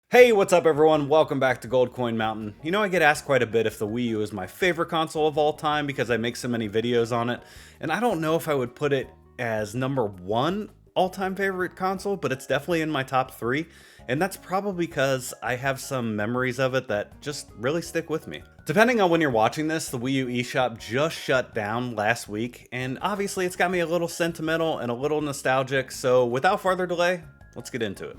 Hey, what's up everyone? Welcome back to Gold Coin Mountain. You know, I get asked quite a bit if the Wii U is my favorite console of all time because I make so many videos on it, and I don't know if I would put it as number one all-time favorite console, but it's definitely in my top three, and that's probably because I have some memories of it that just really stick with me. Depending on when you're watching this, the Wii U eShop just shut down last week, and obviously it's got me a little sentimental and a little nostalgic, so without further delay, let's get into it.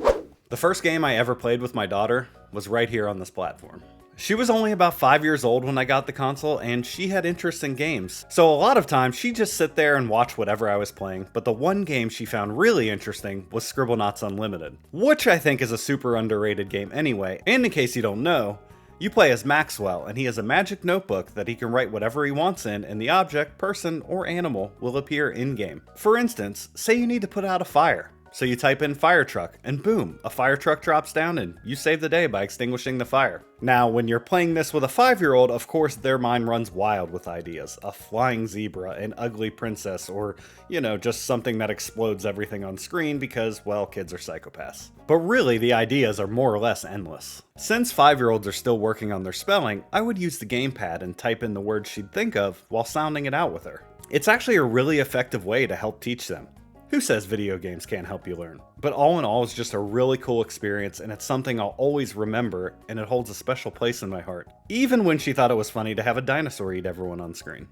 The first game I ever played with my daughter was right here on this platform. She was only about 5 years old when I got the console, and she had interest in games. So a lot of times she'd just sit there and watch whatever I was playing, but the one game she found really interesting was Scribblenauts Unlimited, which I think is a super underrated game anyway. And in case you don't know, you play as Maxwell, and he has a magic notebook that he can write whatever he wants in, and the object, person, or animal will appear in-game. For instance, say you need to put out a fire. So you type in fire truck, and boom, a fire truck drops down and you save the day by extinguishing the fire. Now, when you're playing this with a 5-year-old, of course their mind runs wild with ideas. A flying zebra, an ugly princess, or, just something that explodes everything on screen because, well, kids are psychopaths. But really, the ideas are more or less endless. Since 5-year-olds are still working on their spelling, I would use the gamepad and type in the words she'd think of while sounding it out with her. It's actually a really effective way to help teach them. Who says video games can't help you learn? But all in all, it's just a really cool experience, and it's something I'll always remember, and it holds a special place in my heart. Even when she thought it was funny to have a dinosaur eat everyone on screen.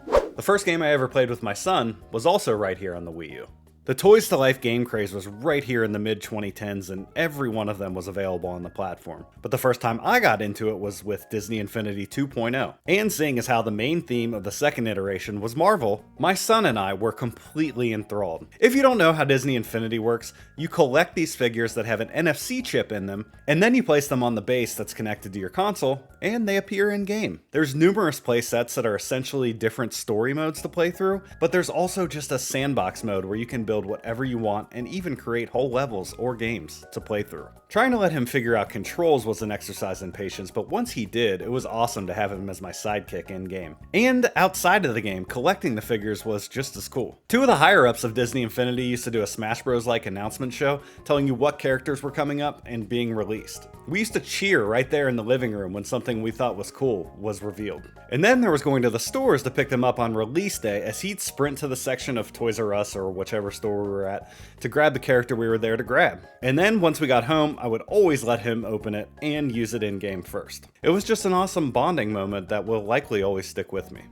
The first game I ever played with my son was also right here on the Wii U. The Toys to Life game craze was right here in the mid-2010s, and every one of them was available on the platform. But the first time I got into it was with Disney Infinity 2.0. And seeing as how the main theme of the second iteration was Marvel, my son and I were completely enthralled. If you don't know how Disney Infinity works, you collect these figures that have an NFC chip in them, and then you place them on the base that's connected to your console, and they appear in-game. There's numerous playsets that are essentially different story modes to play through, but there's also just a sandbox mode where you can build whatever you want and even create whole levels or games to play through. Trying to let him figure out controls was an exercise in patience, but once he did, it was awesome to have him as my sidekick in-game. And outside of the game, collecting the figures was just as cool. Two of the higher-ups of Disney Infinity used to do a Smash Bros-like announcement show telling you what characters were coming up and being released. We used to cheer right there in the living room when something we thought was cool was revealed. And then there was going to the stores to pick them up on release day, as he'd sprint to the section of Toys R Us or whichever store we were at to grab the character we were there to grab. And then once we got home, I would always let him open it and use it in-game first. It was just an awesome bonding moment that will likely always stick with me.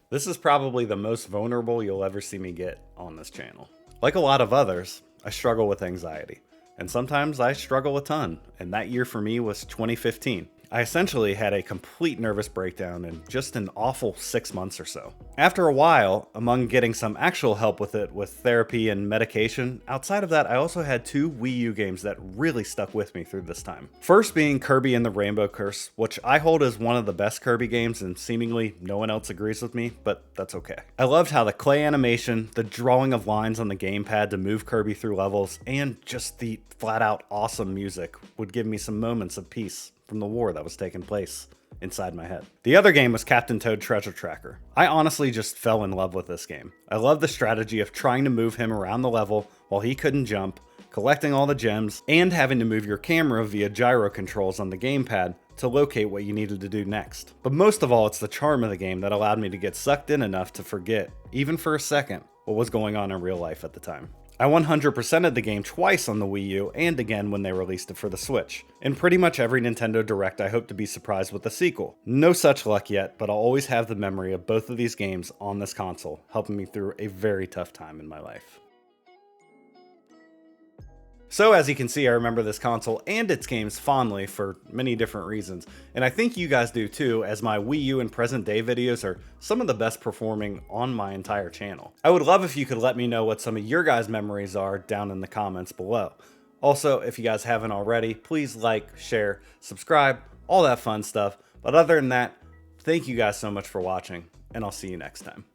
This is probably the most vulnerable you'll ever see me get on this channel. Like a lot of others, I struggle with anxiety. And sometimes I struggle a ton, and that year for me was 2015. I essentially had a complete nervous breakdown in just an awful 6 months or so. After a while, among getting some actual help with it with therapy and medication, outside of that I also had 2 Wii U games that really stuck with me through this time. First being Kirby and the Rainbow Curse, which I hold as one of the best Kirby games, and seemingly no one else agrees with me, but that's okay. I loved how the clay animation, the drawing of lines on the gamepad to move Kirby through levels, and just the flat out awesome music would give me some moments of peace from the war that was taking place inside my head. The other game was Captain Toad Treasure Tracker. I honestly just fell in love with this game. I love the strategy of trying to move him around the level while he couldn't jump, collecting all the gems, and having to move your camera via gyro controls on the gamepad to locate what you needed to do next. But most of all, it's the charm of the game that allowed me to get sucked in enough to forget, even for a second, what was going on in real life at the time. I 100%ed the game twice on the Wii U and again when they released it for the Switch. In pretty much every Nintendo Direct, I hope to be surprised with a sequel. No such luck yet, but I'll always have the memory of both of these games on this console, helping me through a very tough time in my life. So as you can see, I remember this console and its games fondly for many different reasons, and I think you guys do too, as my Wii U and present day videos are some of the best performing on my entire channel. I would love if you could let me know what some of your guys' memories are down in the comments below. Also, if you guys haven't already, please like, share, subscribe, all that fun stuff. But other than that, thank you guys so much for watching, and I'll see you next time.